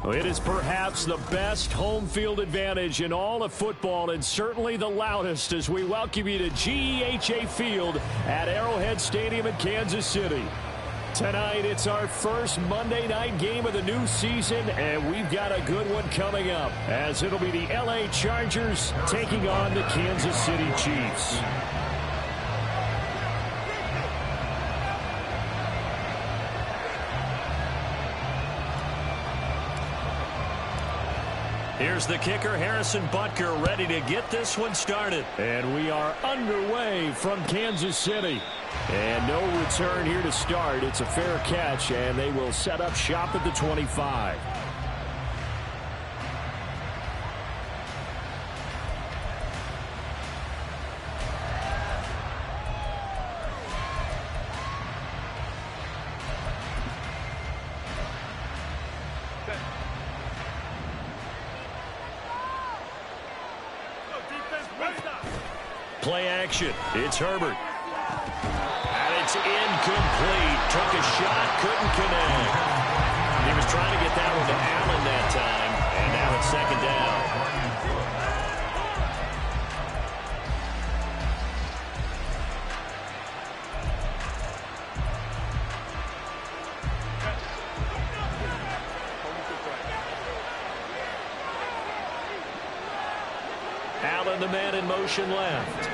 It is perhaps the best home field advantage in all of football, and certainly the loudest, as we welcome you to GEHA Field at Arrowhead Stadium in Kansas City. Tonight, it's our first Monday night game of the new season, and we've got a good one coming up, as it'll be the LA Chargers taking on the Kansas City Chiefs. Here's the kicker, Harrison Butker, ready to get this one started. And we are underway from Kansas City. And no return here to start. It's a fair catch, and they will set up shop at the 25. Play action. It's Herbert. And it's incomplete. Took a shot, couldn't connect. He was trying to get that one to Allen that time. And now it's second down. Allen, the man in motion left.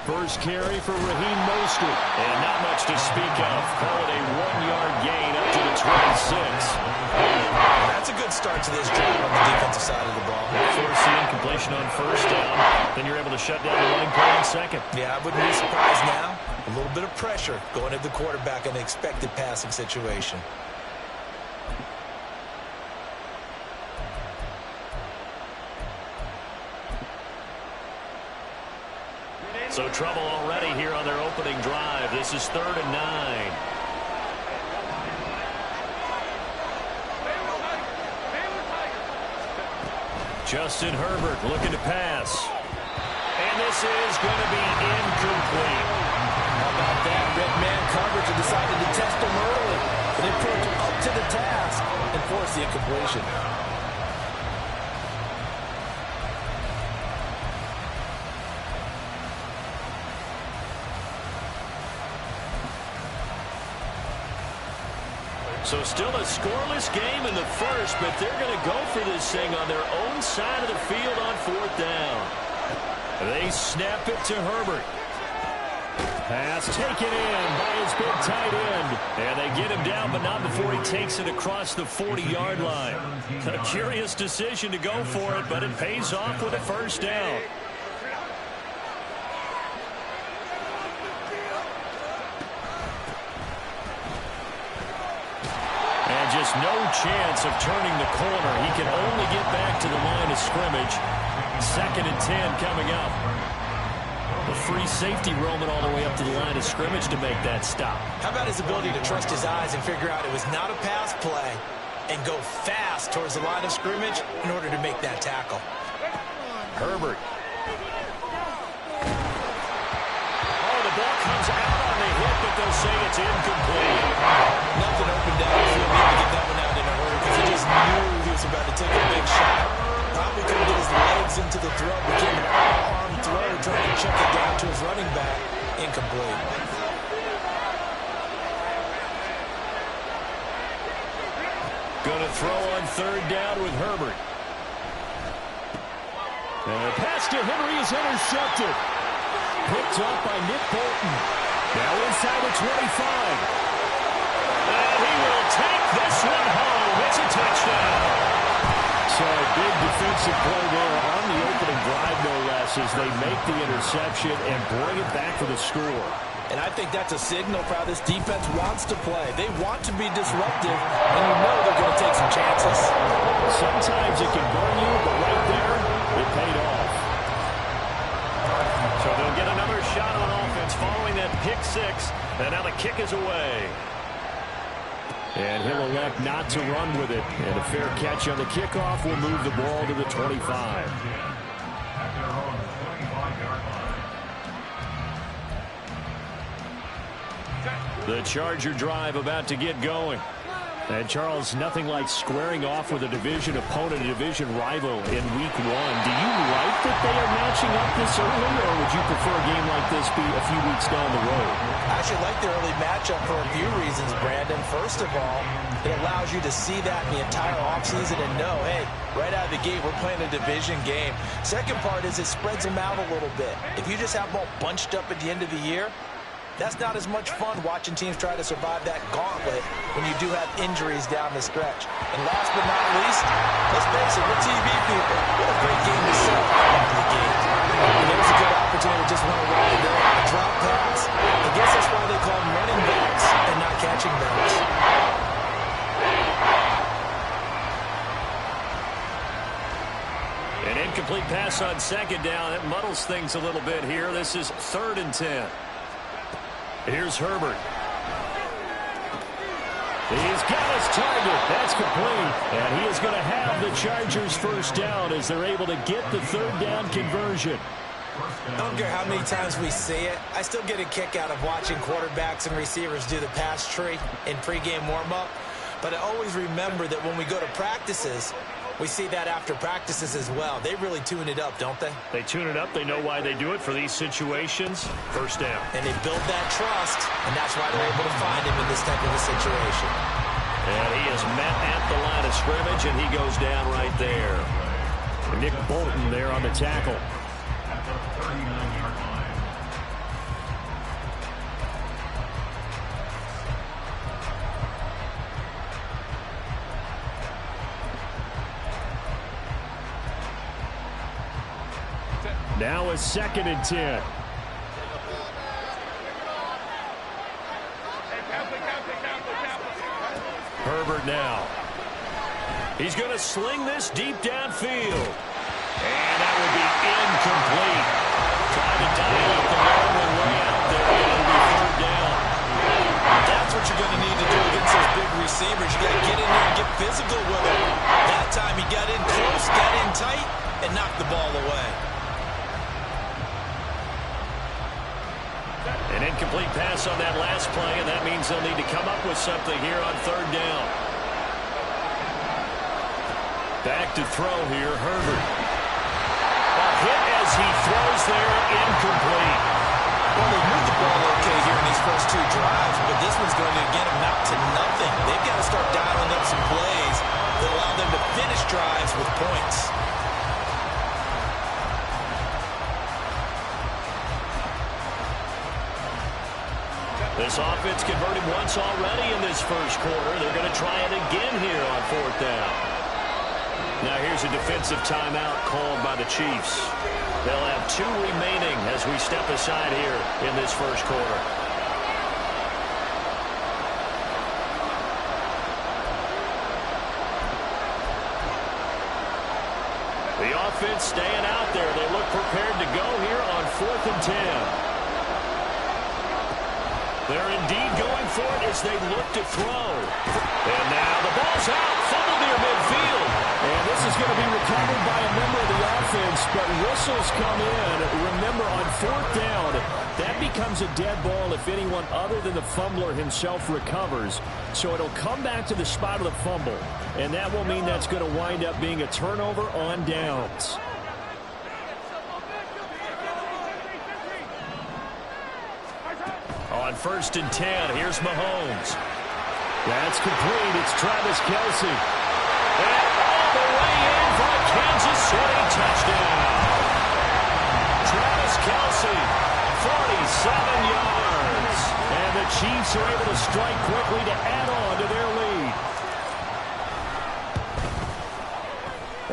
First carry for Raheem Mostert. And not much to speak of. Call it a 1-yard gain up to the 26. That's a good start to this drive on the defensive side of the ball. Force the incompletion on first down. Then you're able to shut down the running play on second. Yeah, I wouldn't be surprised now. A little bit of pressure going at the quarterback in an expected passing situation. So trouble already here on their opening drive. This is 3rd and 9. Justin Herbert looking to pass. And this is going to be incomplete. How about that? Red man coverage and decided to test him early. They put him up to the task and force the incompletion. So still a scoreless game in the first, but they're going to go for this thing on their own side of the field on 4th down. They snap it to Herbert. Pass taken in by his big tight end. And they get him down, but not before he takes it across the 40-yard line. A curious decision to go for it, but it pays off with a first down. Just no chance of turning the corner. He can only get back to the line of scrimmage. 2nd and 10 coming up. The free safety roaming all the way up to the line of scrimmage to make that stop. How about his ability to trust his eyes and figure out it was not a pass play and go fast towards the line of scrimmage in order to make that tackle. Herbert. Oh, the ball comes out on the hit, but they'll say it's incomplete. Nothing open downfield. He had to get that one out in a hurry because he just knew he was about to take a big shot. Probably couldn't get his legs into the throw. Became an all-arm throw, trying to check it down to his running back. Incomplete. Going to throw on 3rd down with Herbert. And the pass to Henry is intercepted. Picked up by Nick Bolton. Now inside the 25. And he will take this one home. It's a touchdown. So a big defensive play there on the opening drive, no less. pass as they make the interception and bring it back for the score. And I think that's a signal for how this defense wants to play. They want to be disruptive, and you know they're going to take some chances. Sometimes it can burn you, but right there, it paid off. So they'll get another shot on offense following that pick six, and now the kick is away. And he'll elect not to run with it. And a fair catch on the kickoff will move the ball to the 25. The Charger drive about to get going. And, Charles, nothing like squaring off with a division opponent, a division rival in Week 1. Do you like that they are matching up this early, or would you prefer a game like this be a few weeks down the road? I actually like the early matchup for a few reasons, Brandon. First of all, it allows you to see that in the entire offseason and know, hey, right out of the gate, we're playing a division game. Second part is it spreads them out a little bit. If you just have them all bunched up at the end of the year, that's not as much fun watching teams try to survive that gauntlet when you do have injuries down the stretch. And last but not least, let's face it, we're TV people. What a great game to sell out of the gate. And there's a good opportunity to just run a ride there, a drop pass. I guess that's why they call them running backs and not catching backs. An incomplete pass on second down. That muddles things a little bit here. This is 3rd and 10. Here's Herbert. He's got his target. That's complete. And he is going to have the Chargers first down as they're able to get the 3rd down conversion. I don't care how many times we see it. I still get a kick out of watching quarterbacks and receivers do the pass tree in pregame warm-up. But I always remember that when we go to practices, we see that after practices as well. They really tune it up, don't they? They tune it up. They know why they do it for these situations. First down. And they build that trust, and that's why they're able to find him in this type of a situation. And he is met at the line of scrimmage, and he goes down right there. Nick Bolton there on the tackle. Now a 2nd and 10. Herbert now. He's going to sling this deep downfield. And that will be incomplete. Trying to tie up the long way out there. It'll be 3rd down. That's what you're going to need to do against those big receivers. You got to get in there and get physical with them. That time he got in close, got in tight, and knocked the ball away. An incomplete pass on that last play, and that means they'll need to come up with something here on 3rd down. Back to throw here, Herbert. A hit as he throws there, incomplete. Well, they moved the ball okay here in these first 2 drives, but this one's going to again amount to nothing. They've got to start dialing up some plays that allow them to finish drives with points. This offense converted once already in this first quarter. They're going to try it again here on 4th down. Now here's a defensive timeout called by the Chiefs. They'll have 2 remaining as we step aside here in this first quarter. The offense staying out there. They look prepared to go here on 4th and 10. They're indeed going for it as they look to throw. And now the ball's out, fumbled near midfield. And this is going to be recovered by a member of the offense, but whistles come in. Remember, on 4th down, that becomes a dead ball if anyone other than the fumbler himself recovers. So it'll come back to the spot of the fumble, and that will mean that's going to wind up being a turnover on downs. On 1st and 10, here's Mahomes. That's complete. It's Travis Kelce. And all the way in for a Kansas City touchdown. Travis Kelce, 47 yards. And the Chiefs are able to strike quickly to add on to their lead.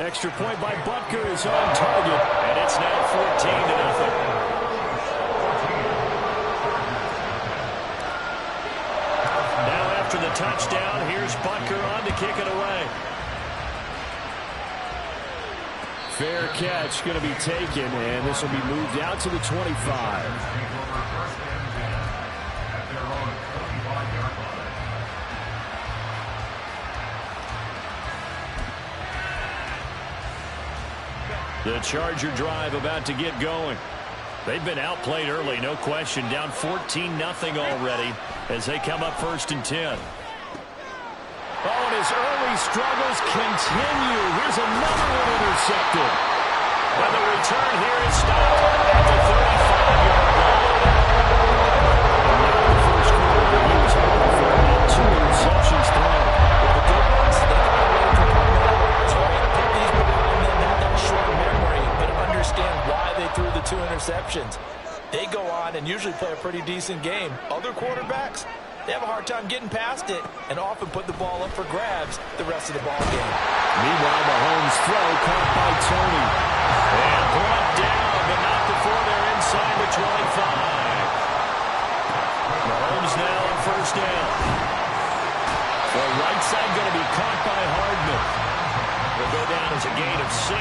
Extra point by Butker is on target, and it's now 14-0. After the touchdown, here's Butker on to kick it away. Fair catch going to be taken, and this will be moved out to the 25. The Charger drive about to get going. They've been outplayed early, no question. Down 14-0 already as they come up 1st and 10. Oh, and his early struggles continue. Here's another one intercepted. And the return here is stopped at the 35-yard line. Now in the first quarter, he was hoping for about 2 interceptions thrown. Well, the good ones, they got to really compartmentalize, right? Put these behind them, not that short memory, but understand why they threw the 2 interceptions. They go on and usually play a pretty decent game. Other quarterbacks, they have a hard time getting past it and often put the ball up for grabs the rest of the ball game. Meanwhile, Mahomes' throw caught by Tony. And brought down, but not before they're inside the 25. Mahomes now on 1st down. The right side going to be caught by Hardman. Will go down as a gain of 6,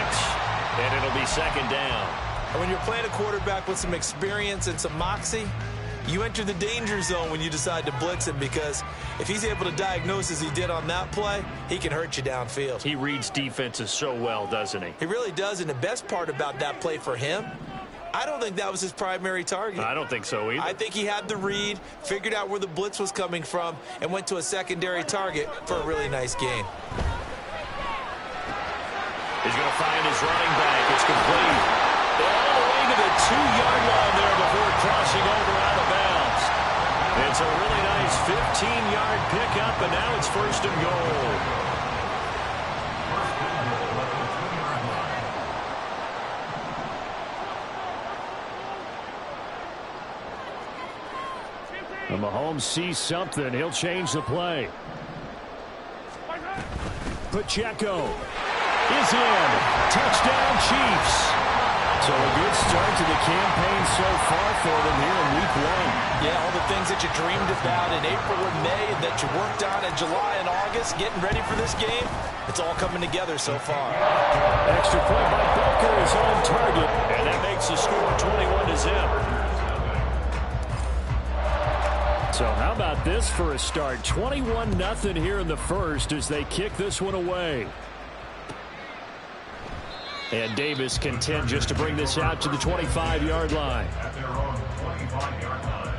and it'll be 2nd down. And when you're playing a quarterback with some experience and some moxie, you enter the danger zone when you decide to blitz him, because if he's able to diagnose as he did on that play, he can hurt you downfield. He reads defenses so well, doesn't he? He really does, and the best part about that play for him, I don't think that was his primary target. I don't think so either. I think he had the read, figured out where the blitz was coming from, and went to a secondary target for a really nice gain. He's going to find his running back. It's complete. All the way to the 2-yard line there before crossing over out of bounds. It's a really nice 15-yard pickup, and now it's 1st and goal. And Mahomes sees something. He'll change the play. Pacheco is in. Touchdown, Chiefs. So a good start to the campaign so far for them here in Week 1. Yeah, all the things that you dreamed about in April and May and that you worked on in July and August, getting ready for this game, it's all coming together so far. Extra point by Butker is on target, and that makes the score 21-0. So how about this for a start? 21-0 here in the first as they kick this one away. And Davis content just to bring this out to the 25-yard line. At their own 25-yard line.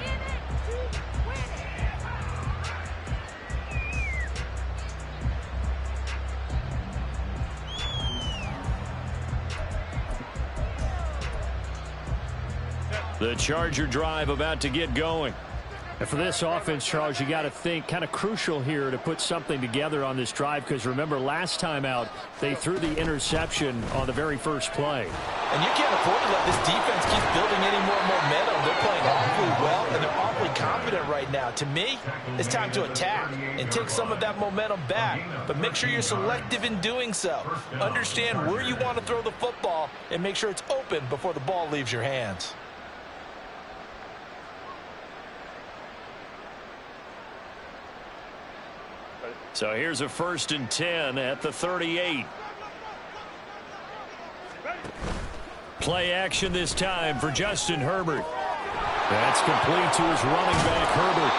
The Charger drive about to get going. And for this offense, Charles, you got to think kind of crucial here to put something together on this drive, because remember last time out they threw the interception on the very first play. And you can't afford to let this defense keep building any more momentum. They're playing awfully well, and they're awfully confident right now. To me, it's time to attack and take some of that momentum back, but make sure you're selective in doing so. Understand where you want to throw the football and make sure it's open before the ball leaves your hands. So here's a 1st and 10 at the 38. Play action this time for Justin Herbert. That's complete to his running back, Herbert.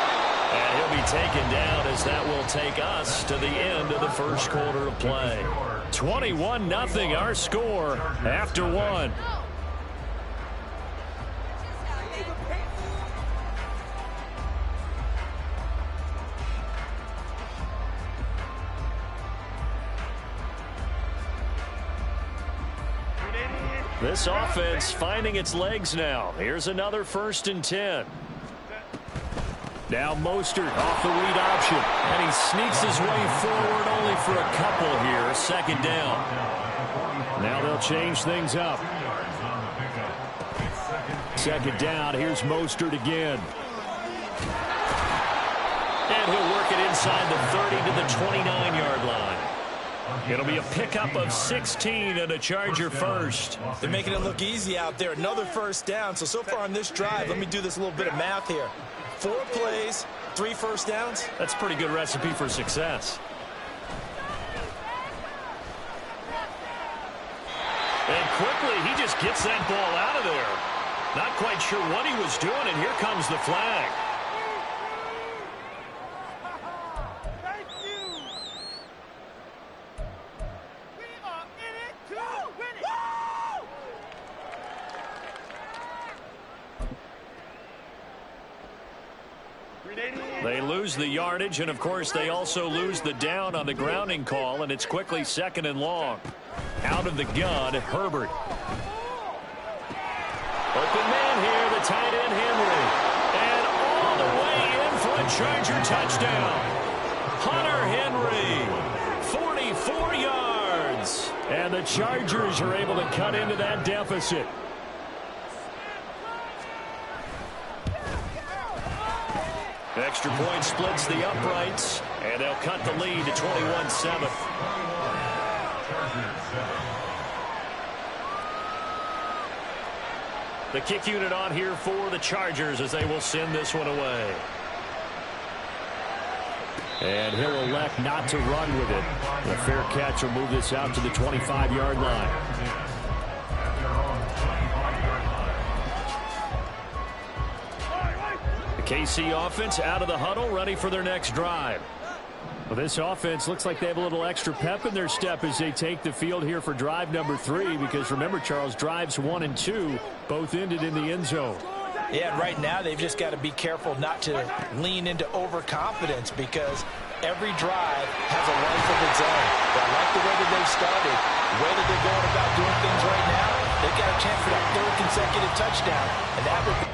And he'll be taken down as that will take us to the end of the first quarter of play. 21-0 our score after 1. This offense finding its legs now. Here's another 1st and 10. Now Mostert off the read option. And he sneaks his way forward only for a couple here. 2nd down. Now they'll change things up. 2nd down. Here's Mostert again. And he'll work it inside the 30 to the 29-yard line. It'll be a pickup of 16 and a Charger first. They're making it look easy out there. Another first down. So far on this drive, let me do this little bit of math here. 4 plays, 3 first downs. That's a pretty good recipe for success. And quickly, he just gets that ball out of there. Not quite sure what he was doing, and here comes the flag. They lose the yardage, and of course they also lose the down on the grounding call, and it's quickly 2nd and long. Out of the gun, Herbert. Open man here, the tight end Henry. And all the way in for a Charger touchdown. Hunter Henry, 44 yards. And the Chargers are able to cut into that deficit. Extra point splits the uprights, and they'll cut the lead to 21-7. The kick unit on here for the Chargers as they will send this one away. And he'll elect not to run with it. The fair catch will move this out to the 25-yard line. KC offense out of the huddle, ready for their next drive. Well, this offense looks like they have a little extra pep in their step as they take the field here for drive number 3, because remember, Charles, drives 1 and 2 both ended in the end zone. Yeah, and right now they've just got to be careful not to lean into overconfidence, because every drive has a life of its own. But I like the way that they've started, the way that they're going about doing things right now. They've got a chance for that 3rd consecutive touchdown, and that would be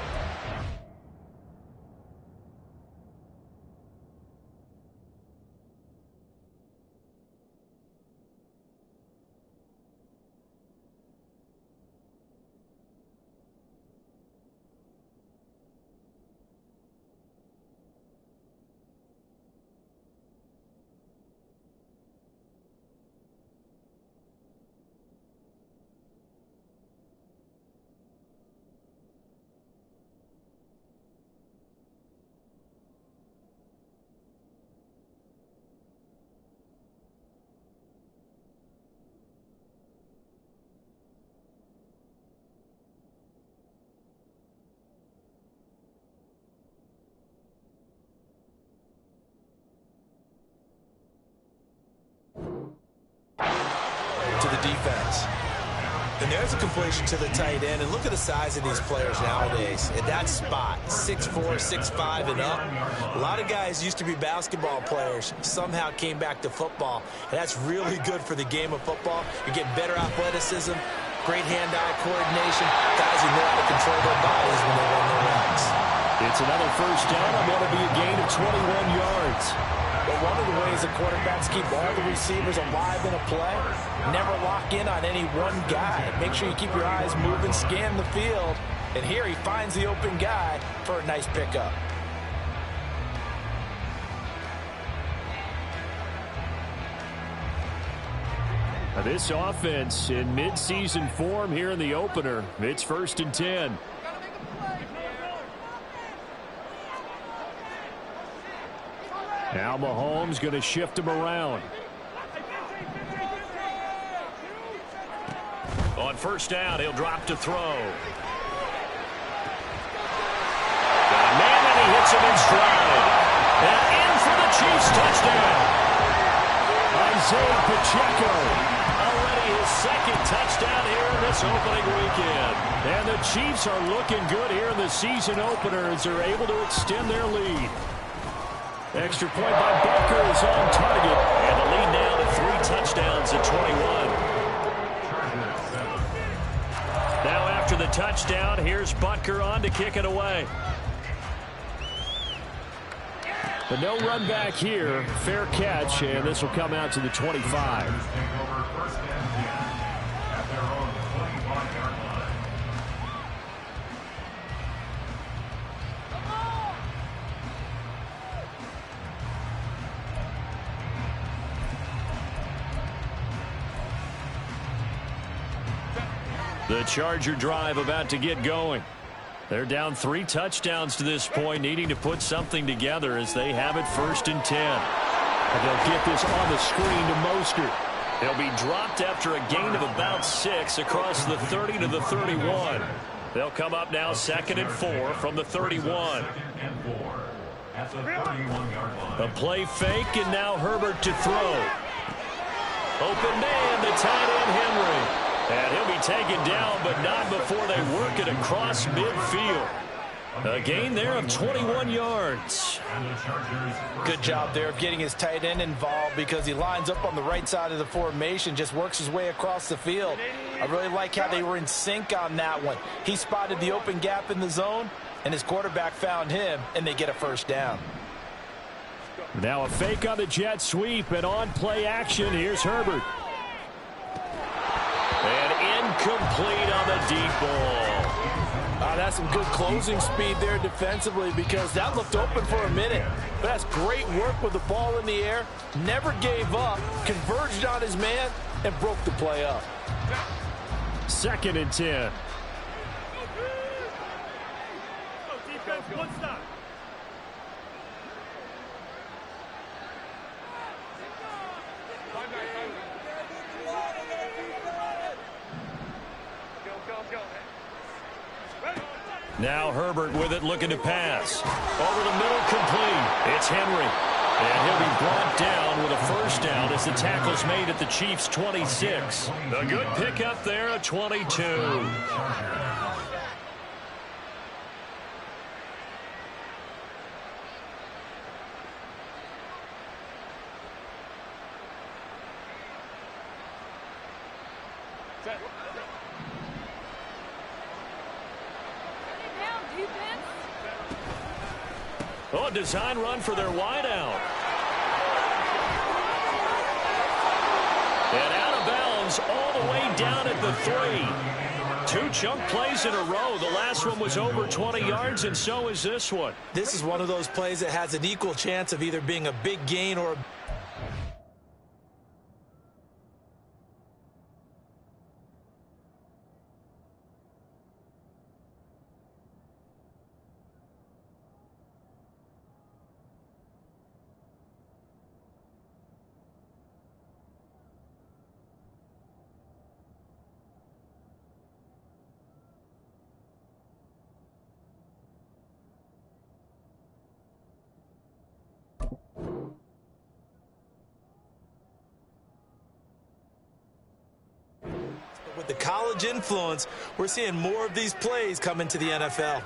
to the defense. And there's a completion to the tight end. And look at the size of these players nowadays. At that spot, 6'4", 6'5", and up. A lot of guys used to be basketball players, somehow came back to football. And that's really good for the game of football. You're getting better athleticism, great hand-eye coordination. Guys who know how to control their bodies when they run their routes. It's another first down. I'm going to be a gain of 21 yards. But one of the ways the quarterbacks keep all the receivers alive in a play, never lock in on any one guy. Make sure you keep your eyes moving, scan the field. And here he finds the open guy for a nice pickup. Now this offense in midseason form here in the opener. It's 1st and 10. Now Mahomes going to shift him around. On first down, he'll drop to throw. Got a man, and he hits him in stride. And in for the Chiefs touchdown. Isaiah Pacheco. Already his 2nd touchdown here in this opening weekend. And the Chiefs are looking good here in the season opener as they're able to extend their lead. Extra point by Butker is on target. And the lead now to 3 touchdowns at 21. Now after the touchdown, here's Butker on to kick it away. But no run back here. Fair catch, and this will come out to the 25. The Charger drive about to get going. They're down 3 touchdowns to this point, needing to put something together as they have it 1st and 10. And they'll get this on the screen to Mostert. He'll be dropped after a gain of about 6 across the 30 to the 31. They'll come up now 2nd and 4 from the 31. At the 31-yard line. A play fake, and now Herbert to throw. Open man, the tight end Henry. And he'll be taken down, but not before they work it across midfield. A gain there of 21 yards. Good job there of getting his tight end involved because he lines up on the right side of the formation, just works his way across the field. I really like how they were in sync on that one. He spotted the open gap in the zone, and his quarterback found him, and they get a 1st down. Now a fake on the jet sweep, and on play action, here's Herbert. And incomplete on the deep ball. That's some good closing speed there defensively because that looked open for a minute. But that's great work with the ball in the air. Never gave up, converged on his man, and broke the play up. 2nd and 10. Now Herbert with it, looking to pass. Over the middle, complete. It's Henry. And he'll be brought down with a 1st down as the tackle's made at the Chiefs' 26. A good pickup there at 22. Oh, a design run for their wideout. And out of bounds all the way down at the 3. 2 chunk plays in a row. The last one was over 20 yards, and so is this one. This is one of those plays that has an equal chance of either being a big gain or a with the college influence, we're seeing more of these plays come into the NFL.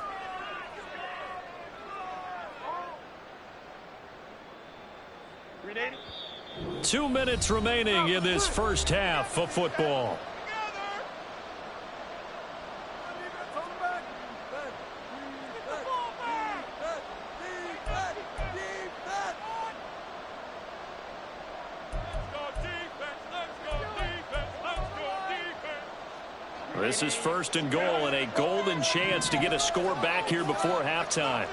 Two minutes remaining in this 1st half of football. This is 1st and goal, and a golden chance to get a score back here before halftime.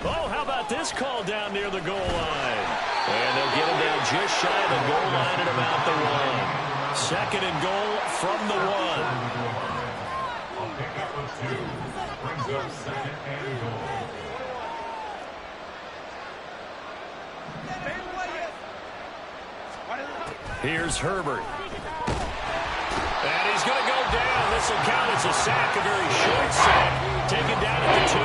Oh, how about this call down near the goal line? And they'll get him down just shy of the goal line at about the 1. 2nd and goal from the 1. A pickup of 2 brings up 2nd and goal. Here's Herbert. And he's going to go down. This will count as a sack, a very short sack, taken down at the 2.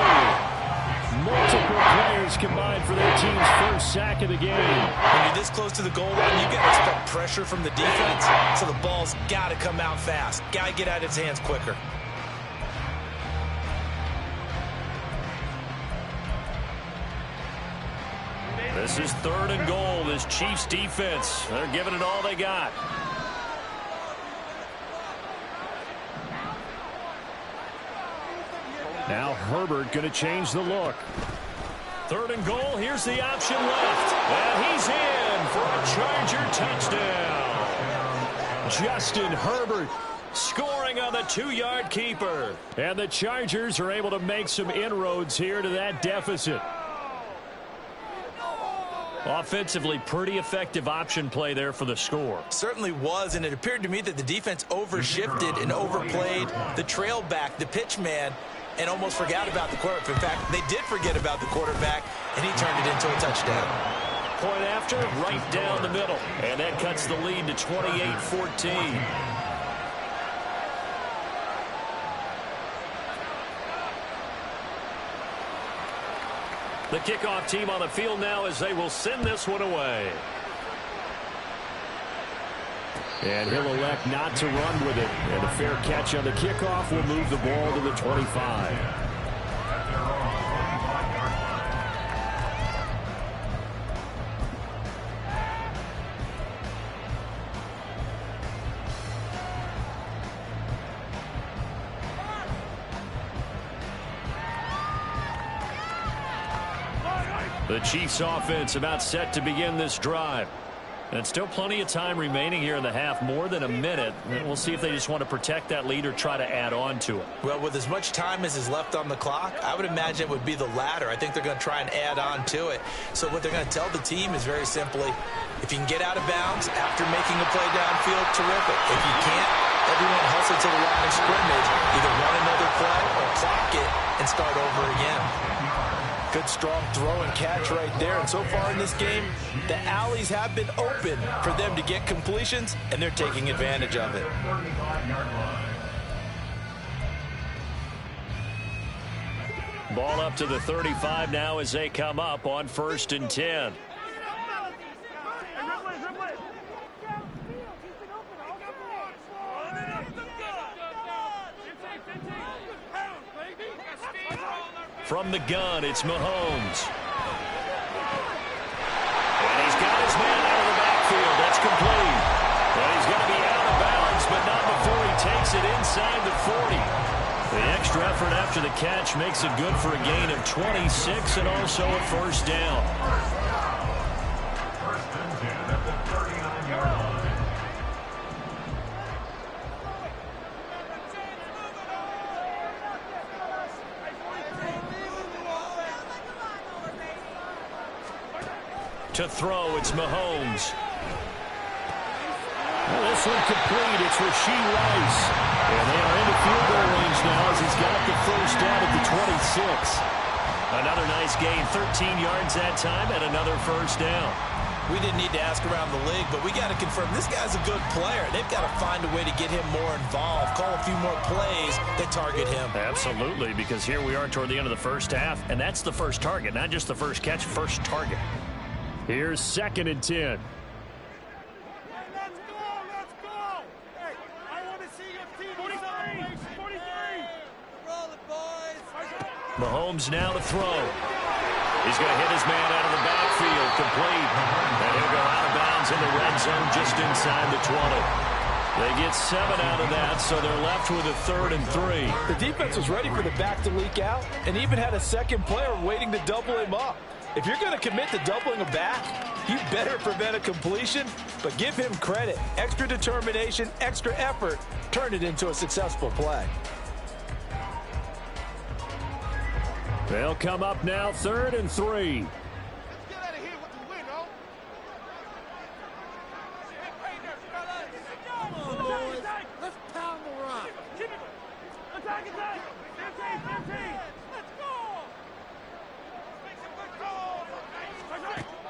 Multiple players combined for their team's 1st sack of the game. When you're this close to the goal line, you got to expect pressure from the defense, so the ball's got to come out fast. Got to get out of its hands quicker. This is 3rd and goal. This Chiefs defense, they're giving it all they got. Now Herbert going to change the look. 3rd and goal. Here's the option left. And he's in for a Charger touchdown. Justin Herbert scoring on the 2-yard keeper. And the Chargers are able to make some inroads here to that deficit. Offensively, pretty effective option play there for the score. Certainly was, and it appeared to me that the defense overshifted and overplayed the trail back, the pitch man, and almost forgot about the quarterback. In fact, they did forget about the quarterback, and he turned it into a touchdown. Point after, right down the middle. And that cuts the lead to 28-14. The kickoff team on the field now as they will send this one away. And he'll elect not to run with it. And a fair catch on the kickoff will move the ball to the 25. The Chiefs offense about set to begin this drive. And still plenty of time remaining here in the half, more than a minute. And we'll see if they just want to protect that lead or try to add on to it. Well, with as much time as is left on the clock, I would imagine it would be the latter. I think they're going to try and add on to it. So what they're going to tell the team is very simply, if you can get out of bounds after making a play downfield, terrific. If you can't, everyone hustle to the line of scrimmage, either run another play or clock it and start over again. Good, strong throw and catch right there. And so far in this game, the alleys have been open for them to get completions, and they're taking advantage of it. Ball up to the 35 now as they come up on 1st and 10. From the gun, it's Mahomes. And he's got his man out of the backfield. That's complete. And he's going to be out of bounds, but not before he takes it inside the 40. The extra effort after the catch makes it good for a gain of 26 and also a first down. First and 10 at the 39-yard line. To throw, it's Mahomes. Well, this one complete. It's Rashee Rice. And they are into field goal range now as he's got the first down at the 26. Another nice gain, 13 yards that time, and another first down. We didn't need to ask around the league, but we got to confirm this guy's a good player. They've got to find a way to get him more involved, call a few more plays that target him. Absolutely, because here we are toward the end of the first half, and that's the first target, not just the first catch, first target. Here's 2nd and 10. Let's go! Hey, I want to see your team. 43! Roll it, boys! Mahomes now to throw. He's going to hit his man out of the backfield, complete. And he'll go out of bounds in the red zone just inside the 20. They get 7 out of that, so they're left with a 3rd and 3. The defense was ready for the back to leak out and even had a second player waiting to double him up. If you're going to commit to doubling a back, you better prevent a completion, but give him credit. Extra determination, extra effort, turned it into a successful play. They'll come up now 3rd and 3. Let's get out of here with the win, oh! Come on, boys. Let's pound the rock. Attack! 15! Let's go!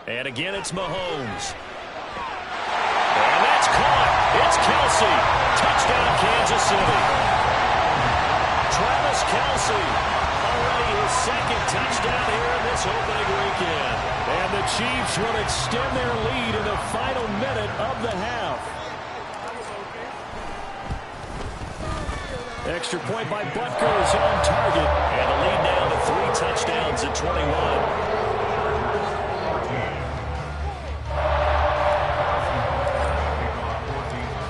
And again, it's Mahomes. And that's caught. It's Kelsey. Touchdown, Kansas City. Travis Kelsey. Already his 2nd touchdown here in this opening weekend. And the Chiefs will extend their lead in the final minute of the half. Extra point by Butker is on target. And the lead now to 3 touchdowns at 21.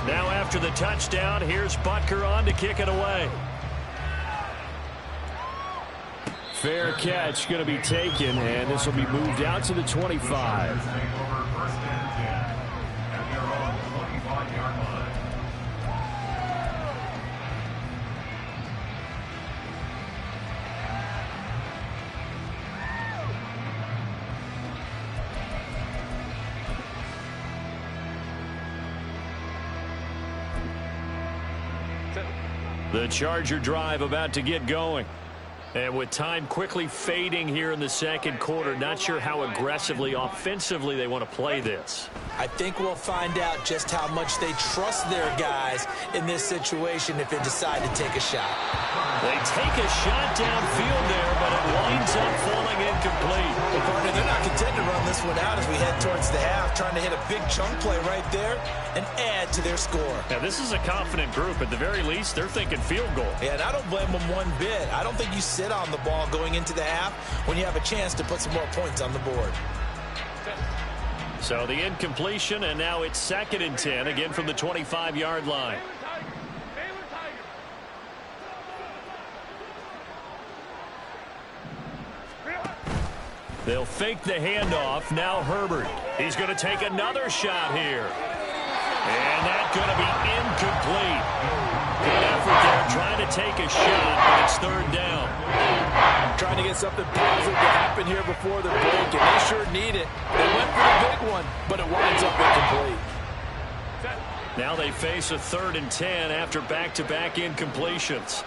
Now after the touchdown, here's Butker on to kick it away. Fair catch going to be taken, and this will be moved out to the 25. The Charger drive about to get going. And with time quickly fading here in the second quarter, not sure how aggressively, offensively they want to play this. I think we'll find out just how much they trust their guys in this situation if they decide to take a shot. They take a shot downfield there, but it winds up falling incomplete. Well, partner, they're not content to run this one out as we head towards the half, trying to hit a big chunk play right there and add to their score. Now, this is a confident group. At the very least, they're thinking field goal. Yeah, and I don't blame them one bit. I don't think you sit on the ball going into the half when you have a chance to put some more points on the board. So the incompletion, and now it's 2nd and 10, again from the 25-yard line. They'll fake the handoff. Now Herbert. He's going to take another shot here. And that's going to be incomplete. Good effort there trying to take a shot, but it's 3rd down. Trying to get something positive to happen here before the break, and they sure need it. They went for the big one, but it winds up incomplete. Now they face a 3rd and 10 after back-to-back incompletions.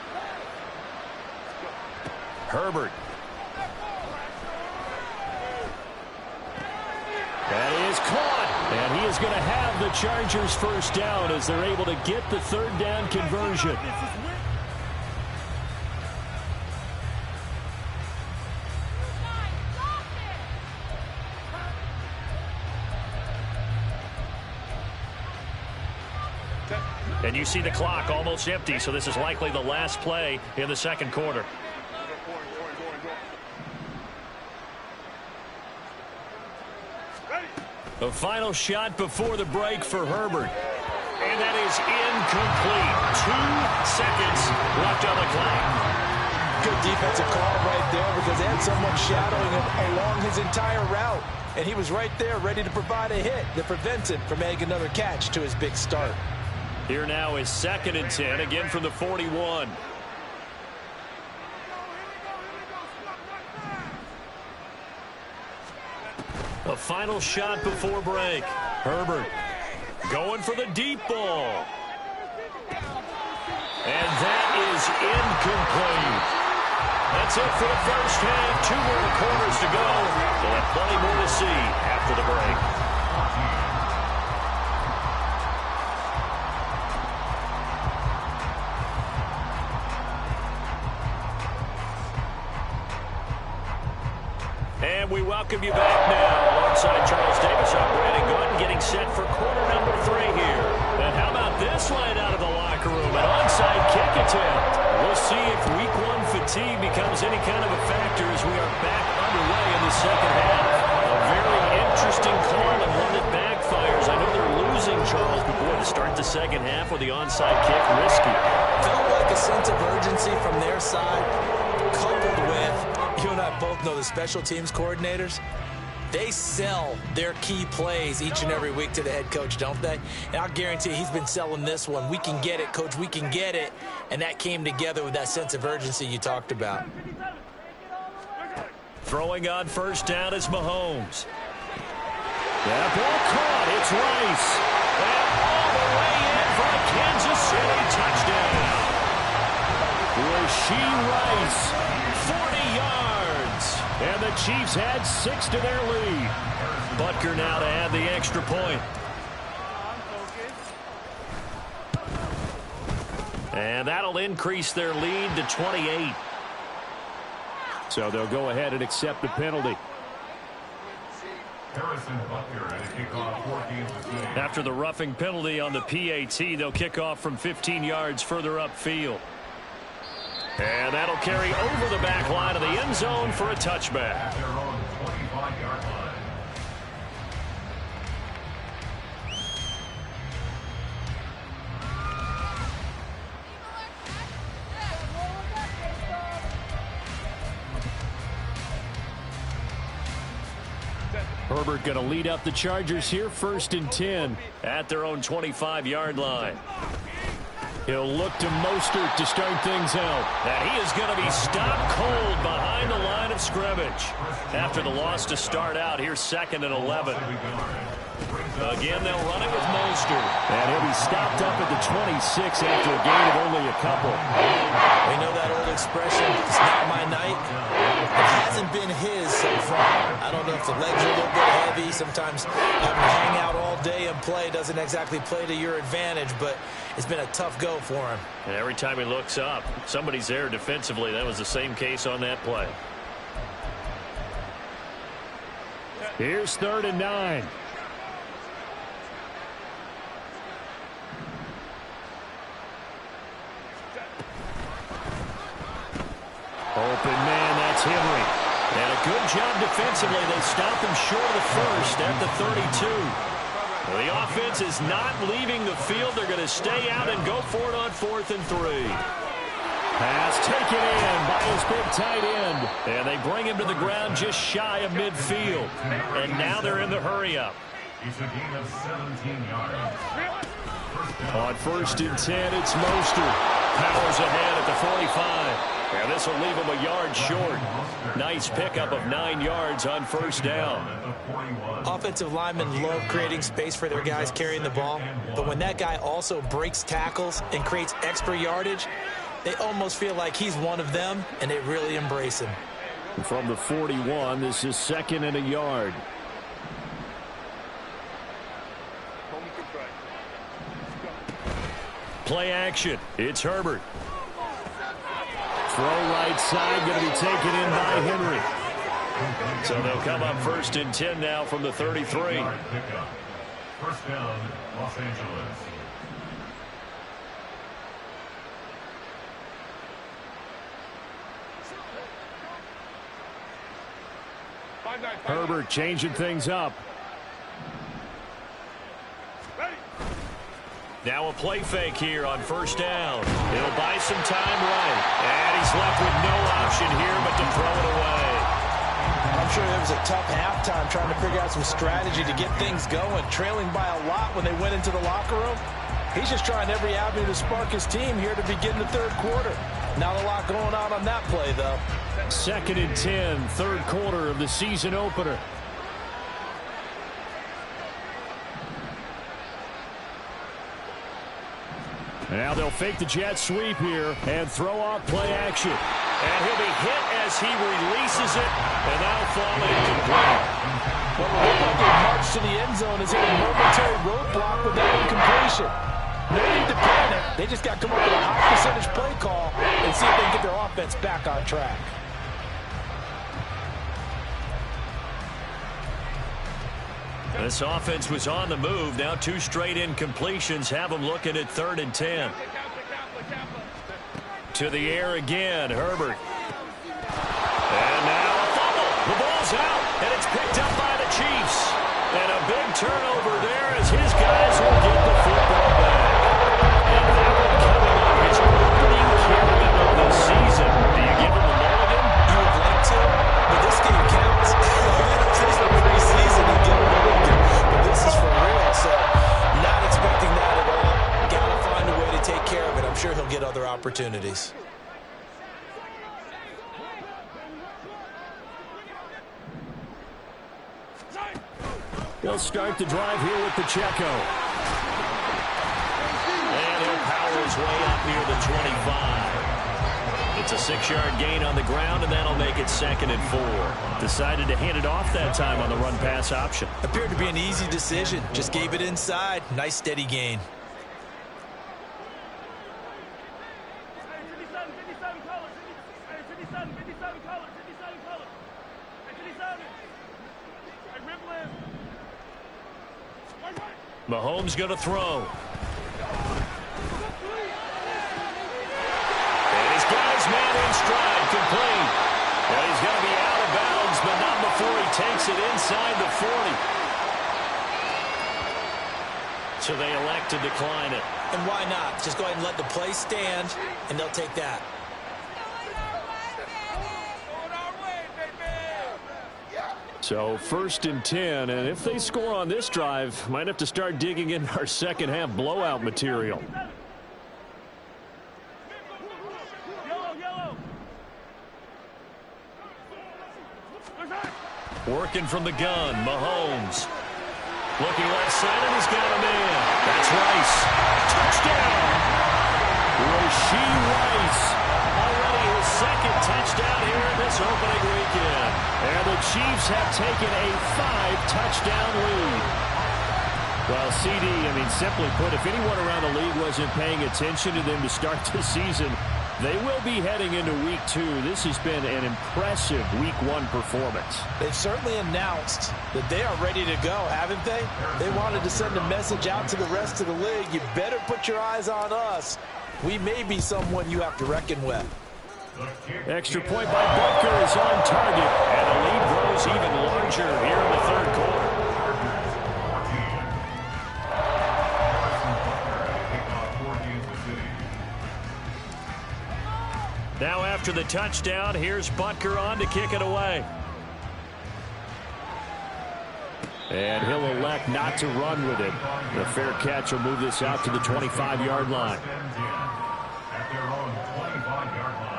Herbert. That is caught. And he is going to have the Chargers first down as they're able to get the 3rd down conversion. And you see the clock almost empty, so this is likely the last play in the second quarter. The final shot before the break for Herbert. And that is incomplete. 2 seconds left on the clock. Good defensive call right there because they had someone shadowing him along his entire route. And he was right there ready to provide a hit that prevents him from making another catch to his big start. Here now is 2nd and 10, again from the 41. A final shot before break. Herbert going for the deep ball. And that is incomplete. That's it for the first half. 2 more quarters to go. We'll have plenty more to see after the break. And we welcome you back now. Alongside Charles Davis, I'm Brandon Gordon, getting set for quarter number 3 here. And how about this line out of the locker room? An onside kick attempt. We'll see if week 1 fatigue becomes any kind of a factor as we are back underway in the second half. A very interesting call and one that backfires. I know they're losing, Charles, but boy, to start the second half with the onside kick, risky. Felt like a sense of urgency from their side, coupled with, you and I both know the special teams coordinators, they sell their key plays each and every week to the head coach, don't they? And I'll guarantee he's been selling this one. We can get it, coach, we can get it. And that came together with that sense of urgency you talked about. Throwing on first down is Mahomes. That ball caught. It's Rice. And all the way in for a Kansas City touchdown. Rashee Rice, 40 yards. And the Chiefs add 6 to their lead. Butker now to add the extra point. And that'll increase their lead to 28. So they'll go ahead and accept the penalty. After the roughing penalty on the PAT, they'll kick off from 15 yards further upfield. And that'll carry over the back line of the end zone for a touchback. Herbert going to lead up the Chargers here, 1st and 10 at their own 25-yard line. He'll look to Mostert to start things out. And he is going to be stopped cold behind the line of scrimmage. After the loss to start out, here's 2nd and 11. Again, they'll run it with Mostert. And he'll be stopped up at the 26 after a gain of only a couple. We know that old expression, it's not my night. It hasn't been his so far. I don't know if the legs are a little bit heavy. Sometimes having to hang out all day and play doesn't exactly play to your advantage, but it's been a tough go for him. And every time he looks up, somebody's there defensively. That was the same case on that play. Here's 3rd and 9. Open man, that's Henry. And a good job defensively. They stopped him short of the first at the 32. Well, the offense is not leaving the field. They're going to stay out and go for it on 4th and 3. Pass taken in by his big tight end. And they bring him to the ground just shy of midfield. And now they're in the hurry-up. It's a gain of 17 yards. On 1st and 10, it's Mostert. Powers ahead at the 45. And this will leave him a yard short. Nice pickup of 9 yards on 1st down. Offensive linemen love creating space for their guys carrying the ball, but when that guy also breaks tackles and creates extra yardage, they almost feel like he's one of them, and they really embrace him. From the 41, this is 2nd and a yard. Play action. It's Herbert. Throw right side, going to be taken in by Henry. So they'll come up 1st and 10 now from the 33. First down, Los Angeles. Herbert changing things up. Now a play fake here on 1st down. He'll buy some time right. And he's left with no option here but to throw it away. I'm sure it was a tough halftime trying to figure out some strategy to get things going, trailing by a lot when they went into the locker room. He's just trying every avenue to spark his team here to begin the 3rd quarter. Not a lot going on that play, though. 2nd and 10, 3rd quarter of the season opener. Now they'll fake the jet sweep here and throw off play action. And he'll be hit as he releases it, and that'll fall incomplete. Well, it looked like a march to the end zone has hit a momentary roadblock with that incompletion. No need to panic. They just got to come up with a high percentage play call and see if they can get their offense back on track. This offense was on the move. Now 2 straight incompletions have them looking at 3rd and 10. To the air again, Herbert. And now a fumble. The ball's out, and it's picked up by the Chiefs. And a big turnover there as his guys will get the football back. And that one coming up his opening carry of the season. Do you give him a mulligan? You would like to, but this game counts. This is the preseason to get a mulligan, but this is for real, so not expecting that at all. Got to find a way to take care of it. I'm sure he'll get other opportunities. They'll start the drive here with Pacheco. And he'll power his way up near the 25. It's a 6-yard gain on the ground, and that'll make it 2nd and 4. Decided to hand it off that time on the run-pass option. Appeared to be an easy decision. Just gave it inside. Nice steady gain. Mahomes going to throw. And he's got his man in stride, complete. And he's going to be out of bounds, but not before he takes it inside the 40. So they elect to decline it. And why not? Just go ahead and let the play stand, and they'll take that. So 1st and 10, and if they score on this drive, might have to start digging in our second-half blowout material. Working from the gun, Mahomes. Looking left side, and he's got a man. That's Rice. Touchdown. Rashee Rice. Already his second touchdown here in this opening weekend. And the Chiefs have taken a 5-touchdown lead. Well, CD, simply put, if anyone around the league wasn't paying attention to them to start the season, they will be heading into Week 2. This has been an impressive Week 1 performance. They've certainly announced that they are ready to go, haven't they? They wanted to send a message out to the rest of the league. You better put your eyes on us. We may be someone you have to reckon with. Extra point by Butker is on target, and the lead grows even larger here in the third quarter. Now after the touchdown, here's Butker on to kick it away. And he'll elect not to run with it. The fair catch will move this out to the 25-yard line. At their own 25-yard line.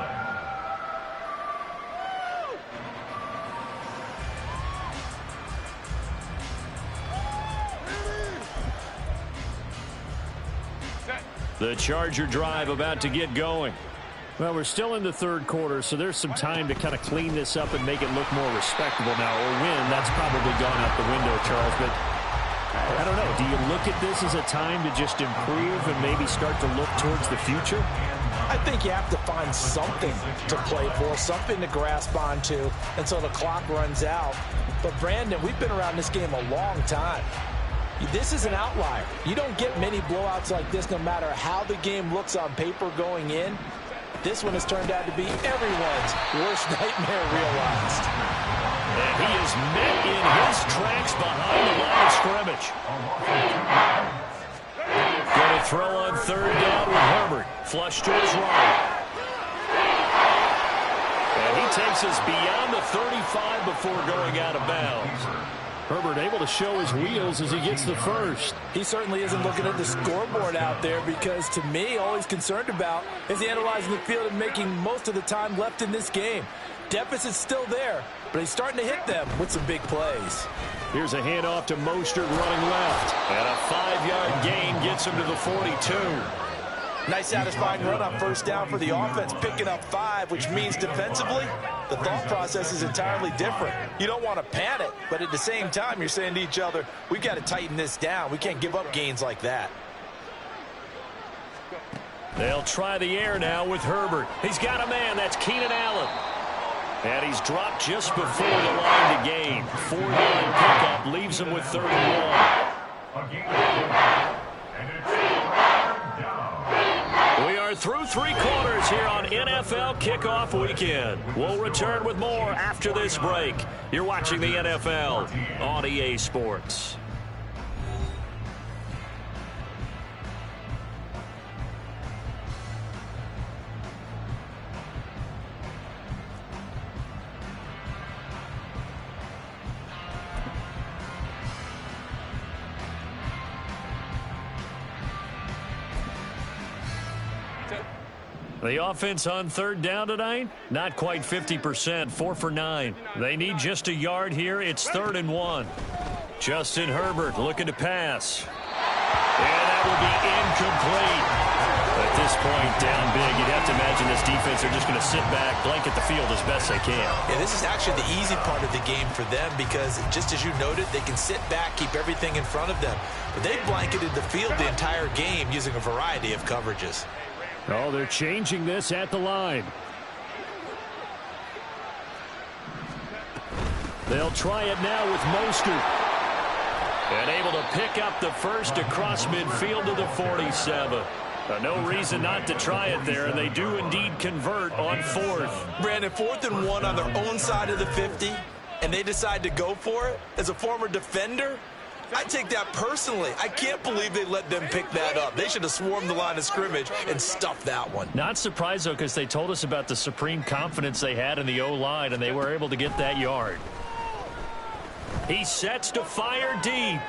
The Charger drive about to get going. Well, we're still in the third quarter, so there's some time to kind of clean this up and make it look more respectable now. Or win, that's probably gone out the window, Charles. But I don't know. Do you look at this as a time to just improve and maybe start to look towards the future? I think you have to find something to play for, something to grasp onto until the clock runs out. But, Brandon, we've been around this game a long time. This is an outlier. You don't get many blowouts like this no matter how the game looks on paper going in. This one has turned out to be everyone's worst nightmare realized. And he is met in his tracks behind the line of scrimmage. Going to throw on third down with Herbert. Flush to his right. And he takes us beyond the 35 before going out of bounds. Herbert able to show his wheels as he gets the first. He certainly isn't looking at the scoreboard out there because, to me, all he's concerned about is analyzing the field and making most of the time left in this game. Deficit's still there, but he's starting to hit them with some big plays. Here's a handoff to Mostert running left. And a 5-yard gain gets him to the 42. Nice satisfying run on first down for the offense, picking up 5, which means defensively, the thought process is entirely different. You don't want to panic, but at the same time, you're saying to each other, we've got to tighten this down. We can't give up gains like that. They'll try the air now with Herbert. He's got a man. That's Keenan Allen. And he's dropped just before the line to gain. 4-yard pickup leaves him with 31. We are through 3 quarters here on NFL Kickoff Weekend. We'll return with more after this break. You're watching the NFL on EA Sports. The offense on third down tonight, not quite 50%, 4 for 9. They need just a yard here. It's 3rd and 1. Justin Herbert looking to pass. And that will be incomplete. At this point, down big, you'd have to imagine this defense, they're just going to sit back, blanket the field as best they can. Yeah, this is actually the easy part of the game for them because, just as you noted, they can sit back, keep everything in front of them. But they've blanketed the field the entire game using a variety of coverages. Oh, they're changing this at the line. They'll try it now with Mostert. And able to pick up the first across midfield to the 47. No reason not to try it there, and they do indeed convert on 4th. Brandon, 4th and 1 on their own side of the 50, and they decide to go for it. As a former defender, I take that personally. I can't believe they let them pick that up. They should have swarmed the line of scrimmage and stuffed that one. Not surprised, though, because they told us about the supreme confidence they had in the O-line, and they were able to get that yard. He sets to fire deep.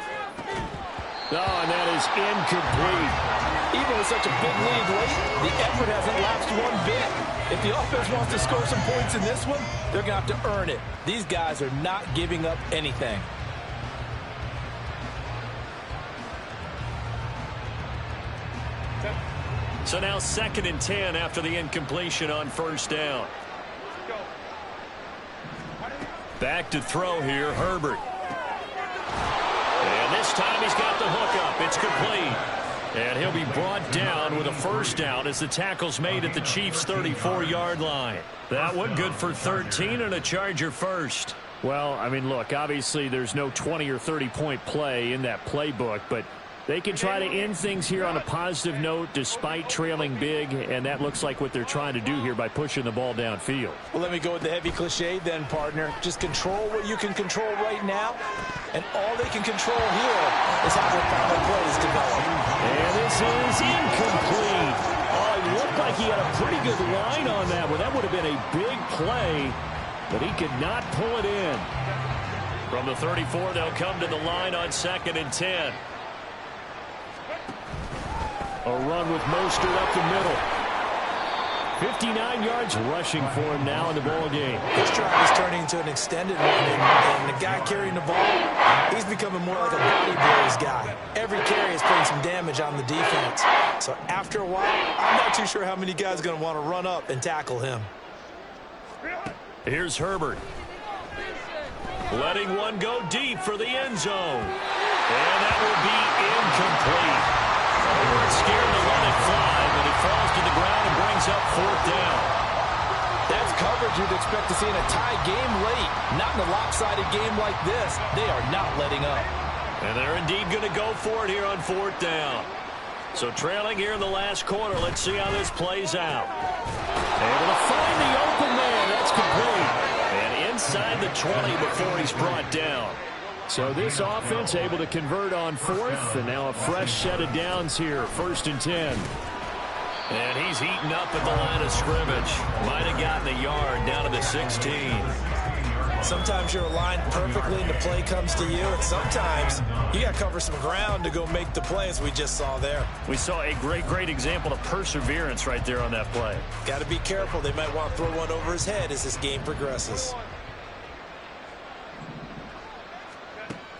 Oh, and that is incomplete. Even with such a big lead late, the effort hasn't lapsed one bit. If the offense wants to score some points in this one, they're going to have to earn it. These guys are not giving up anything. So now 2nd and 10 after the incompletion on first down. Back to throw here, Herbert. And this time he's got the hook up. It's complete. And he'll be brought down with a first down as the tackle's made at the Chiefs' 34-yard line. That one good for 13 and a Charger first. Well, I mean, look, obviously there's no 20 or 30-point play in that playbook, but they can try to end things here on a positive note despite trailing big, and that looks like what they're trying to do here by pushing the ball downfield. Well, let me go with the heavy cliche then, partner. Just control what you can control right now, and all they can control here is how their final plays develop. And this is incomplete. Oh, it looked like he had a pretty good line on that one. That would have been a big play, but he could not pull it in. From the 34, they'll come to the line on 2nd and 10. A run with Mostert up the middle. 59 yards rushing for him now in the ball game. This drive is turning into an extended one, and the guy carrying the ball, he's becoming more like a body blows guy. Every carry is putting some damage on the defense. So after a while, I'm not too sure how many guys are going to want to run up and tackle him. Here's Herbert. Letting one go deep for the end zone. And that will be incomplete. Herbert scared to let it fly, but it falls to the ground and brings up 4th down. That's coverage you'd expect to see in a tie game late. Not in a lopsided game like this. They are not letting up. And they're indeed going to go for it here on 4th down. So trailing here in the last quarter. Let's see how this plays out. Able to find the open man. That's complete. And inside the 20 before he's brought down. So this offense able to convert on 4th, and now a fresh set of downs here, 1st and 10. And he's heating up at the line of scrimmage. Might have gotten a yard down to the 16. Sometimes you're aligned perfectly and the play comes to you, and sometimes you got to cover some ground to go make the play, as we just saw there. We saw a great example of perseverance right there on that play. Got to be careful. They might want to throw one over his head as this game progresses.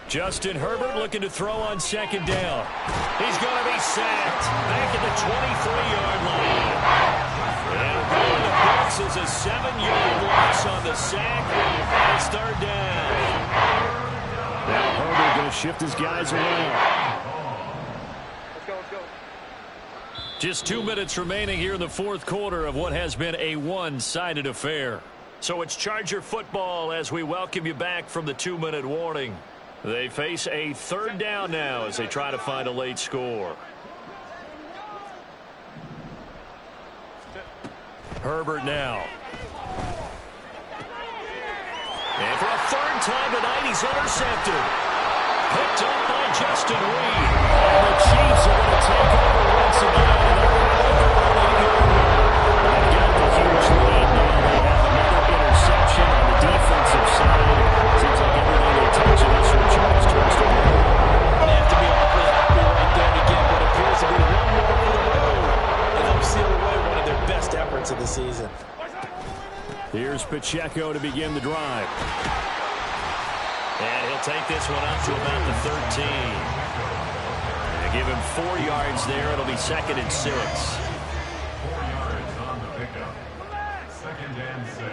Justin Herbert looking to throw on 2nd down. He's going to be sacked back at the 23-yard line. And going to books is a 7-yard loss on the sack. And it's 3rd down. Now Herbert going to shift his guys around. Let's go. Just 2 minutes remaining here in the 4th quarter of what has been a one-sided affair. So it's Charger football as we welcome you back from the 2-minute warning. They face a 3rd down now as they try to find a late score. Herbert now. And for a 3rd time tonight, he's intercepted. Picked up by Justin Reed. And the Chiefs are going to take over once again. They've got the huge lead now. They have another interception on the defensive side. Seems like everything they touch in this one turns to gold. They have to be awfully happy right there to get what appears to be one more for the road and help seal away one of their best efforts of the season. Here's Pacheco to begin the drive. And he'll take this one up to about the 13. And give him 4 yards there. It'll be 2nd and 6. 4 yards on the pickup. 2nd and 6.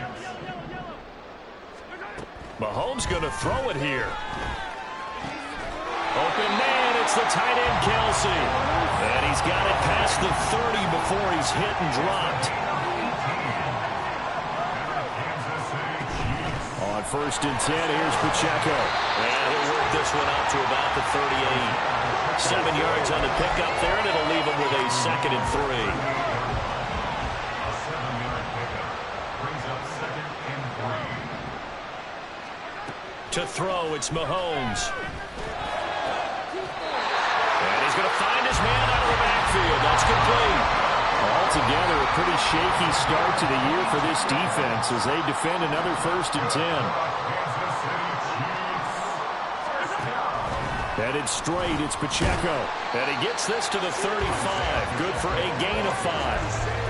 Mahomes going to throw it here. Open man, it's the tight end Kelsey. And he's got it past the 30 before he's hit and dropped. On 1st and 10, here's Pacheco. And he'll work this one out to about the 38. 7 yards on the pickup there, and it'll leave him with a 2nd and 3. A 7-yard pickup brings up 2nd and 3. To throw, it's Mahomes. And he's going to find his man out of the backfield. That's complete. Altogether, a pretty shaky start to the year for this defense as they defend another 1st and 10. Headed straight, it's Pacheco. And he gets this to the 35. Good for a gain of 5.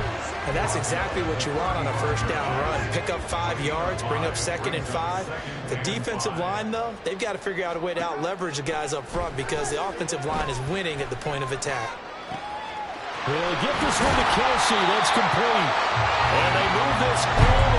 And that's exactly what you want on a 1st down run. Pick up 5 yards, bring up 2nd and 5. The defensive line, though, they've got to figure out a way to out-leverage the guys up front because the offensive line is winning at the point of attack. He'll get this one to Kelsey. That's complete. And they move this all